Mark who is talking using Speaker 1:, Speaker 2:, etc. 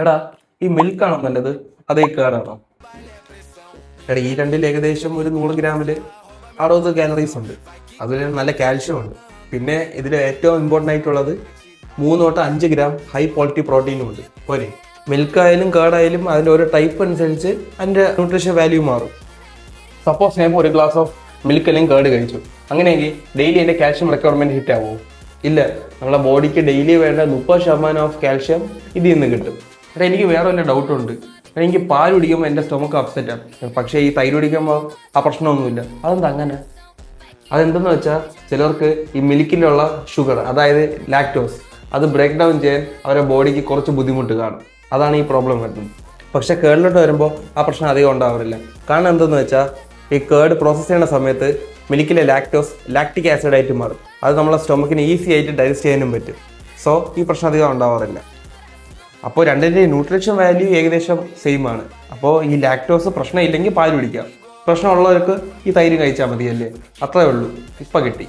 Speaker 1: എടാ ഈ മിൽക്കാണോ നല്ലത് അതേ കേടാണോ? എടാ ഈ രണ്ടിൽ ഏകദേശം ഒരു 100 ഗ്രാമില് 60 കാലറീസ് ഉണ്ട്. അതിൽ നല്ല കാൽഷ്യം ഉണ്ട്. പിന്നെ ഇതിൽ ഏറ്റവും ഇമ്പോർട്ടൻ്റ് ആയിട്ടുള്ളത് 3 തൊട്ട് 5 ഗ്രാം ഹൈ ക്വാളിറ്റി പ്രോട്ടീനും ഉണ്ട്. പോരെ, മിൽക്കായാലും കേടായാലും അതിൻ്റെ ഓരോ ടൈപ്പ് അനുസരിച്ച് അതിൻ്റെ ന്യൂട്രീഷൻ വാല്യൂ മാറും. സപ്പോസ് ഞാൻ ഒരു ഗ്ലാസ് ഓഫ് മിൽക്ക് അല്ലെങ്കിൽ കേട് കഴിച്ചു, അങ്ങനെയെങ്കിൽ ഡെയിലി എൻ്റെ കാൽഷ്യം റിക്വയർമെൻറ്റ് ഹിറ്റ് ആവുമോ? ഇല്ല. നമ്മളെ ബോഡിക്ക് ഡെയിലി വേണ്ട 30% ഓഫ് കാൽഷ്യം ഇതിൽ നിന്ന് കിട്ടും. എടാ എനിക്ക് വേറെ വല്ല ഡൗട്ടുണ്ട്. എനിക്ക് പാൽ കുടിക്കുമ്പോൾ എൻ്റെ സ്റ്റൊമക്ക് അപ്സെറ്റാണ്, പക്ഷേ ഈ തൈര് കുടിക്കുമ്പോൾ ആ പ്രശ്നമൊന്നുമില്ല. അതെന്താ അങ്ങനെ? അതെന്തെന്ന് വെച്ചാൽ ചിലർക്ക് ഈ മിൽക്കിലുള്ള ഷുഗർ, അതായത് ലാക്ടോസ്, അത് ബ്രേക്ക് ഡൗൺ ചെയ്യാൻ അവരുടെ ബോഡിക്ക് കുറച്ച് ബുദ്ധിമുട്ട് കാണും. അതാണ് ഈ പ്രോബ്ലം വരുന്നത്. പക്ഷേ കേടിലോട്ട് വരുമ്പോൾ ആ പ്രശ്നം അധികം ഉണ്ടാവാറില്ല. കാരണം എന്തെന്ന് വെച്ചാൽ ഈ കേട് പ്രോസസ്സ് ചെയ്യുന്ന സമയത്ത് മിൽക്കിലെ ലാക്ടോസ് ലാക്റ്റിക് ആസിഡ് ആയിട്ട് മാറും. അത് നമ്മളെ സ്റ്റൊമക്കിന് ഈസി ആയിട്ട് ഡൈജസ്റ്റ് ചെയ്യാനും പറ്റും. സോ ഈ പ്രശ്നം അധികം ഉണ്ടാവാറില്ല. അപ്പോൾ രണ്ടിൻ്റെയും ന്യൂട്രീഷൻ വാല്യൂ ഏകദേശം സെയിം ആണ്. അപ്പോൾ ഈ ലാക്ടോസ് പ്രശ്നമില്ലെങ്കിൽ പാൽ കുടിക്കാം. പ്രശ്നമുള്ളവർക്ക് ഈ തൈര് കഴിച്ചാൽ മതിയല്ലേ? അത്രേ ഉള്ളൂ. ഇപ്പം കിട്ടി.